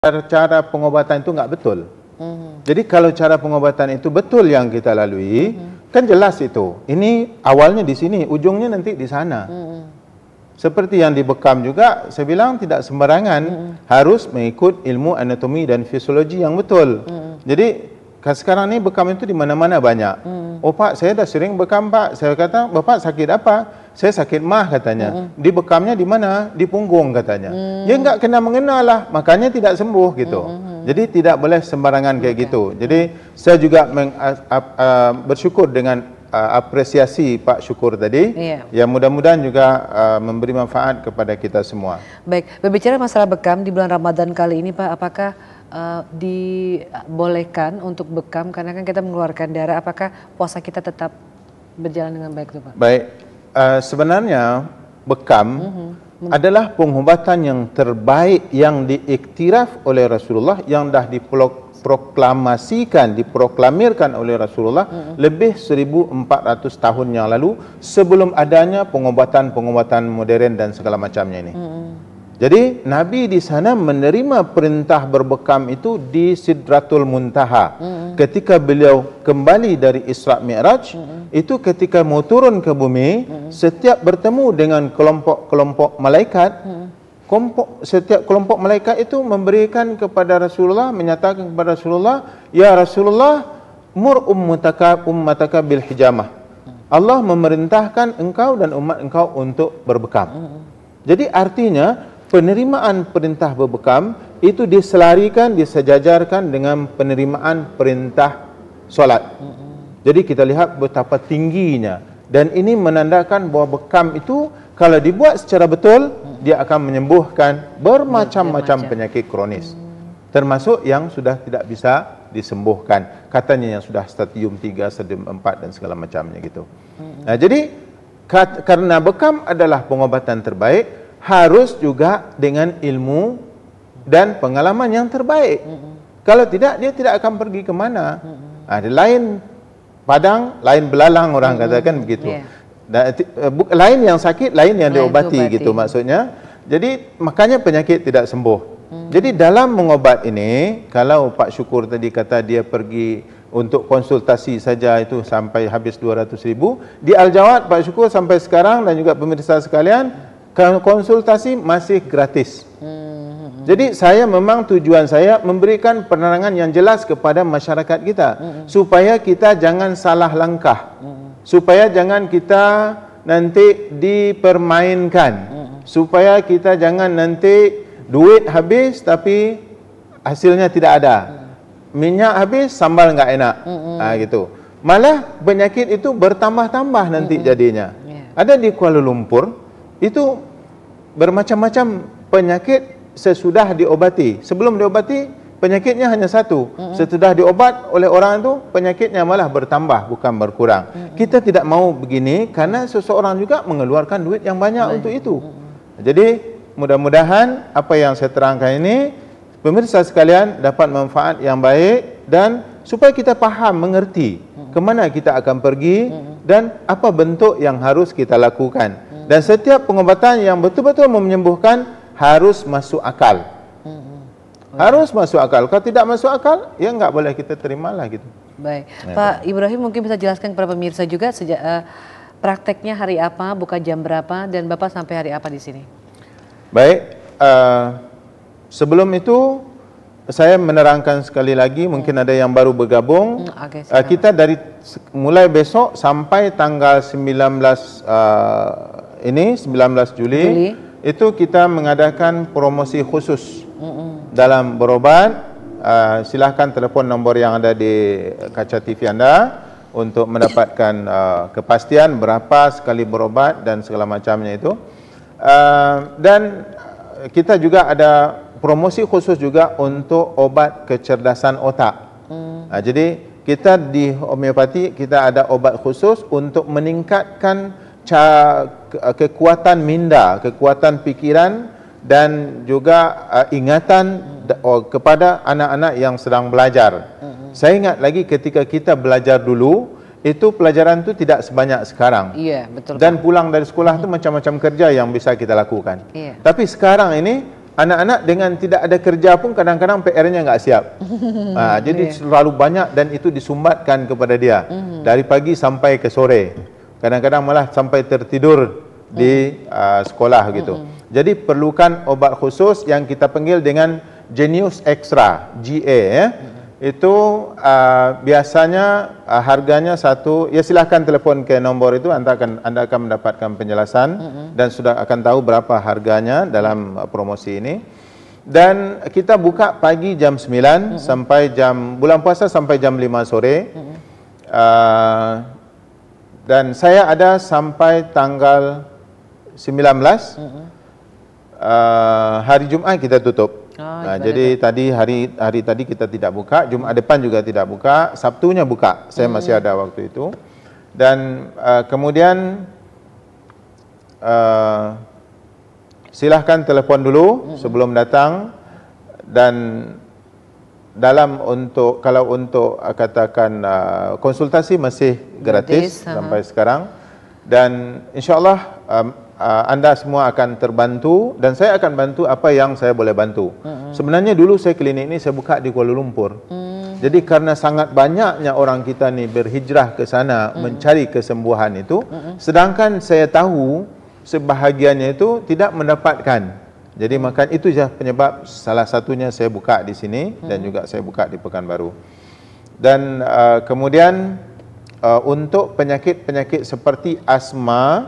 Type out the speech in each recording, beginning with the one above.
cara pengobatan itu nggak betul. Jadi kalau cara pengobatan itu betul yang kita lalui, kan jelas itu. Ini awalnya di sini, ujungnya nanti di sana. Seperti yang di bekam juga, saya bilang tidak sembarangan, harus mengikut ilmu anatomi dan fisiologi yang betul. Jadi sekarang ini bekam itu di mana-mana banyak. Oh Pak, saya dah sering bekam Pak. Saya kata, Bapak sakit apa? Saya sakit mah katanya. Di bekamnya di mana? Di punggung katanya. Ya enggak kena mengenal lah, makanya tidak sembuh gitu. Jadi tidak boleh sembarangan kayak gitu. Jadi saya juga bersyukur dengan apresiasi Pak Syukur tadi. Ya mudah-mudahan juga memberi manfaat kepada kita semua. Baik, berbicara masalah bekam di bulan Ramadan kali ini Pak, apakah dibolehkan untuk bekam karena kan kita mengeluarkan darah, apakah puasa kita tetap berjalan dengan baik tuh Pak? Baik. Sebenarnya bekam adalah pengobatan yang terbaik yang diiktiraf oleh Rasulullah, yang dah diproklamirkan oleh Rasulullah lebih 1400 tahun yang lalu, sebelum adanya pengobatan-pengobatan modern dan segala macamnya ini. Jadi Nabi di sana menerima perintah berbekam itu di Sidratul Muntaha. Ketika beliau kembali dari Isra Mi'raj, itu ketika mau turun ke bumi, setiap bertemu dengan kelompok-kelompok malaikat, setiap kelompok malaikat itu memberikan kepada Rasulullah, menyatakan kepada Rasulullah, ya Rasulullah, mur ummataka bil hijamah. Allah memerintahkan engkau dan umat engkau untuk berbekam. Jadi artinya penerimaan perintah berbekam itu diselarikan, disejajarkan dengan penerimaan perintah solat. Jadi kita lihat betapa tingginya, dan ini menandakan bahawa bekam itu kalau dibuat secara betul, dia akan menyembuhkan bermacam-macam penyakit kronis, termasuk yang sudah tidak bisa disembuhkan, katanya yang sudah stadium 3, stadium 4 dan segala macamnya gitu. Nah, jadi karena bekam adalah pengobatan terbaik, harus juga dengan ilmu dan pengalaman yang terbaik. Kalau tidak, dia tidak akan pergi ke mana. Lain padang, lain belalang, orang katakan begitu. Lain yang sakit, lain yang diobati gitu maksudnya. Jadi makanya penyakit tidak sembuh. Jadi dalam mengobat ini, kalau Pak Syukur tadi kata dia pergi untuk konsultasi saja itu sampai habis 200.000, di Al-Jawad Pak Syukur sampai sekarang dan juga pemirsa sekalian, konsultasi masih gratis. Jadi saya memang tujuan saya memberikan penerangan yang jelas kepada masyarakat kita, supaya kita jangan salah langkah, supaya jangan kita nanti dipermainkan, supaya kita jangan nanti duit habis tapi hasilnya tidak ada, minyak habis sambal nggak enak, gitu. Malah penyakit itu bertambah-tambah nanti jadinya. Ada di Kuala Lumpur itu bermacam-macam penyakit sesudah diobati. Sebelum diobati penyakitnya hanya satu. Sesudah diobat oleh orang itu penyakitnya malah bertambah bukan berkurang. Kita tidak mau begini karena seseorang juga mengeluarkan duit yang banyak untuk itu. Jadi mudah-mudahan apa yang saya terangkan ini pemirsa sekalian dapat manfaat yang baik, dan supaya kita paham, mengerti kemana kita akan pergi dan apa bentuk yang harus kita lakukan. Dan setiap pengobatan yang betul-betul menyembuhkan harus masuk akal. Harus masuk akal. Kalau tidak masuk akal, ya nggak boleh kita terima lah gitu. Baik, Pak Ibrahim mungkin bisa jelaskan kepada pemirsa juga prakteknya hari apa, buka jam berapa, dan Bapak sampai hari apa di sini? Baik, sebelum itu saya menerangkan sekali lagi, mungkin ada yang baru bergabung. Kita dari mulai besok sampai tanggal 19 Juli, itu kita mengadakan promosi khusus dalam berobat. Silahkan telefon nombor yang ada di kaca TV Anda untuk mendapatkan kepastian berapa sekali berobat dan segala macamnya itu. Dan kita juga ada promosi khusus juga untuk obat kecerdasan otak. Jadi kita di homeopati kita ada obat khusus untuk meningkatkan kekuatan minda, kekuatan pikiran dan juga ingatan kepada anak-anak yang sedang belajar. Saya ingat lagi ketika kita belajar dulu, itu pelajaran itu tidak sebanyak sekarang. Iya, betul. Dan pulang dari sekolah itu macam-macam kerja yang bisa kita lakukan. Tapi sekarang ini anak-anak dengan tidak ada kerja pun kadang-kadang PR-nya nggak siap. Jadi selalu banyak dan itu disumbatkan kepada dia dari pagi sampai ke sore. Kadang-kadang malah sampai tertidur di sekolah gitu. Jadi perlukan obat khusus yang kita panggil dengan Genius Extra, GA ya. Itu biasanya harganya satu, ya silahkan telepon ke nombor itu, anda akan mendapatkan penjelasan dan sudah akan tahu berapa harganya dalam promosi ini. Dan kita buka pagi jam 9 sampai bulan puasa sampai jam 5 sore. Dan saya ada sampai tanggal 19, hari Jumat kita tutup. Jadi hari tadi kita tidak buka, Jumat depan juga tidak buka, Sabtunya buka, saya masih ada waktu itu. Dan kemudian silahkan telepon dulu sebelum datang. Dan kalau untuk katakan konsultasi masih gratis sampai sekarang. Dan insyaAllah anda semua akan terbantu dan saya akan bantu apa yang saya boleh bantu. Sebenarnya dulu saya klinik ini saya buka di Kuala Lumpur. Jadi karena sangat banyaknya orang kita ni berhijrah ke sana mencari kesembuhan itu, sedangkan saya tahu sebahagiannya itu tidak mendapatkan. Jadi maka itu saja penyebab salah satunya saya buka di sini dan juga saya buka di Pekanbaru. Dan kemudian untuk penyakit-penyakit seperti asma,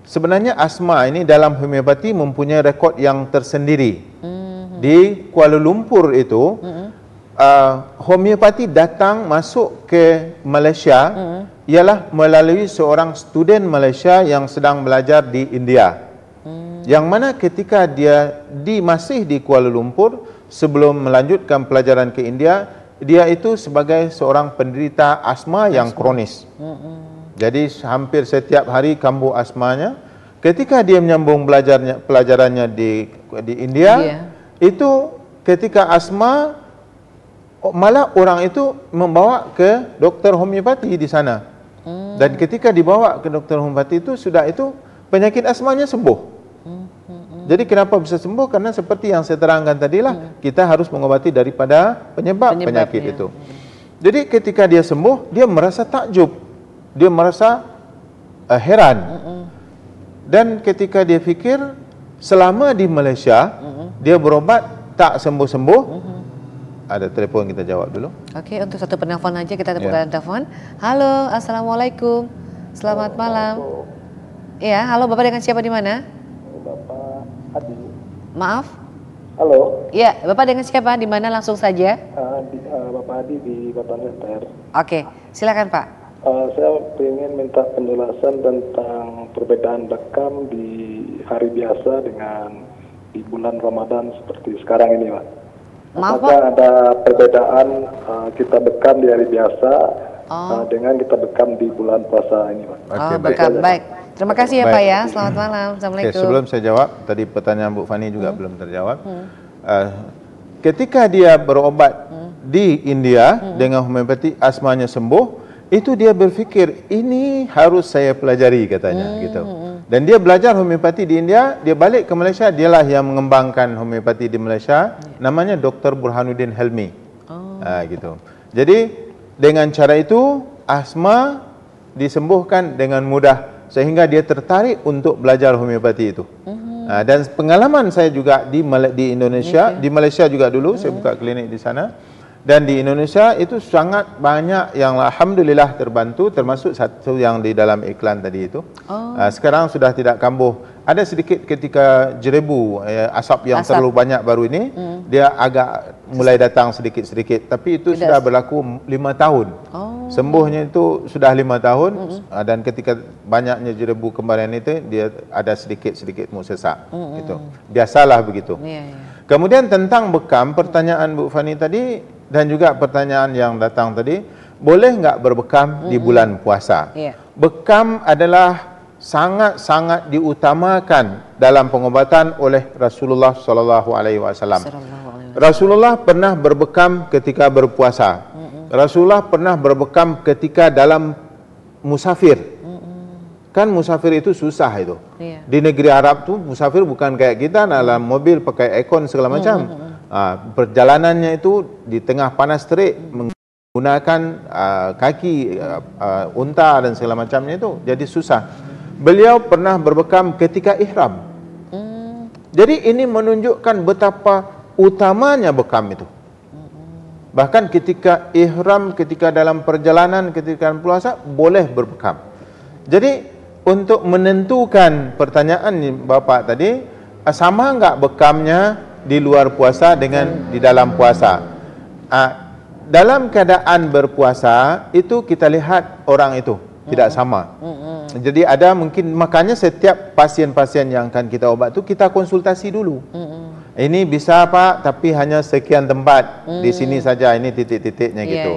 sebenarnya asma ini dalam homeopati mempunyai rekod yang tersendiri. Di Kuala Lumpur itu, homeopati datang masuk ke Malaysia ialah melalui seorang student Malaysia yang sedang belajar di India. Yang mana ketika dia masih di Kuala Lumpur, sebelum melanjutkan pelajaran ke India, dia itu sebagai seorang penderita asma yang kronis. Jadi hampir setiap hari kambuh asmanya. Ketika dia menyambung pelajarannya di India, itu ketika asma, malah orang itu membawa ke dokter homeopati di sana. Dan ketika dibawa ke dokter homeopati itu, sudah itu penyakit asmanya sembuh. Jadi kenapa bisa sembuh? Karena seperti yang saya terangkan tadilah, kita harus mengobati daripada penyebab penyakit itu. Jadi ketika dia sembuh, dia merasa takjub, dia merasa heran. Dan ketika dia fikir, selama di Malaysia, dia berobat tak sembuh-sembuh. Ada telefon, kita jawab dulu. Oke, untuk satu penelpon aja kita buka telepon. Halo, assalamualaikum. Selamat malam. Iya, halo, Bapak dengan siapa di mana? Bapak Adi. Maaf. Halo. Iya, Bapak dengan siapa di mana, langsung saja? Bapak Adi di Batangan. Oke, silakan Pak. Saya ingin minta penjelasan tentang perbedaan bekam di hari biasa dengan di bulan Ramadan seperti sekarang ini, Pak. Maaf, Apakah ada perbedaan kita bekam di hari biasa dengan kita bekam di bulan puasa ini, Pak? Bekam, baik. Terima kasih ya Pak ya. Selamat malam. Assalamualaikum. Sebelum saya jawab, tadi pertanyaan Bu Fani juga belum terjawab. Ketika dia berobat di India dengan homeopati, asmanya sembuh, itu dia berfikir ini harus saya pelajari katanya gitu. Dan dia belajar homeopati di India, dia balik ke Malaysia, dialah yang mengembangkan homeopati di Malaysia, namanya Dr. Burhanuddin Helmi. Gitu. Jadi dengan cara itu asma disembuhkan dengan mudah sehingga dia tertarik untuk belajar homeopati itu. Dan pengalaman saya juga di Indonesia, di Malaysia juga dulu saya buka klinik di sana. Dan di Indonesia itu sangat banyak yang alhamdulillah terbantu, termasuk satu yang di dalam iklan tadi itu. Sekarang sudah tidak kambuh. Ada sedikit ketika jerebu, asap yang terlalu banyak baru ini, dia agak mulai datang sedikit-sedikit. Tapi itu sudah berlaku 5 tahun. Sembuhnya itu sudah 5 tahun. Dan ketika banyaknya jerebu kembalian itu, dia ada sedikit-sedikit sesak. Gitu. Biasalah begitu. Kemudian tentang bekam, pertanyaan Bu Fani tadi, dan juga pertanyaan yang datang tadi, boleh enggak berbekam di bulan puasa? Bekam adalah sangat-sangat diutamakan dalam pengobatan oleh Rasulullah sallallahu alaihi wasallam. Rasulullah pernah berbekam ketika berpuasa. Rasulullah pernah berbekam ketika dalam musafir. Kan musafir itu susah itu. Di negeri Arab tu musafir bukan kayak kita dalam mobil pakai aircon segala macam. Perjalanannya itu di tengah panas terik menggunakan kaki unta dan segala macamnya itu, jadi susah. Beliau pernah berbekam ketika ihram. Jadi ini menunjukkan betapa utamanya bekam itu. Bahkan ketika ihram, ketika dalam perjalanan, ketika puasa boleh berbekam. Jadi untuk menentukan pertanyaan Bapak tadi, sama enggak bekamnya di luar puasa dengan di dalam puasa? Dalam keadaan berpuasa itu kita lihat orang itu tidak sama. Jadi ada mungkin, makanya setiap pasien-pasien yang akan kita obat itu kita konsultasi dulu. Ini bisa Pak, tapi hanya sekian tempat di sini saja, ini titik-titiknya gitu.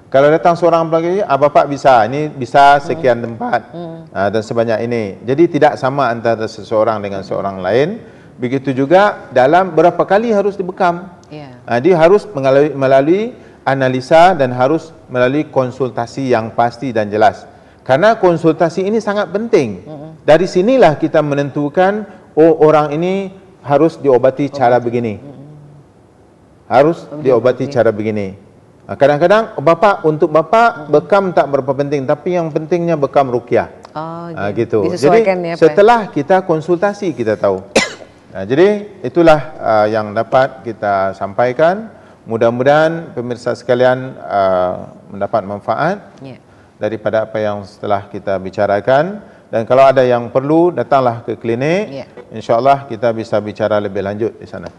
Kalau datang seorang lagi, Bapak bisa, ini bisa sekian tempat dan sebanyak ini. Jadi tidak sama antara seseorang dengan seorang lain. Begitu juga dalam berapa kali harus dibekam. Dia harus melalui analisa dan harus melalui konsultasi yang pasti dan jelas. Karena konsultasi ini sangat penting. Dari sinilah kita menentukan, oh orang ini harus diobati cara begini. Harus diobati cara begini. Kadang-kadang untuk Bapak bekam tak berapa penting, tapi yang pentingnya bekam ruqyah. Gitu. Jadi ya, setelah kita konsultasi kita tahu. Jadi itulah yang dapat kita sampaikan. Mudah-mudahan pemirsa sekalian mendapat manfaat daripada apa yang setelah kita bicarakan. Dan kalau ada yang perlu, datanglah ke klinik. InsyaAllah kita bisa bicara lebih lanjut di sana.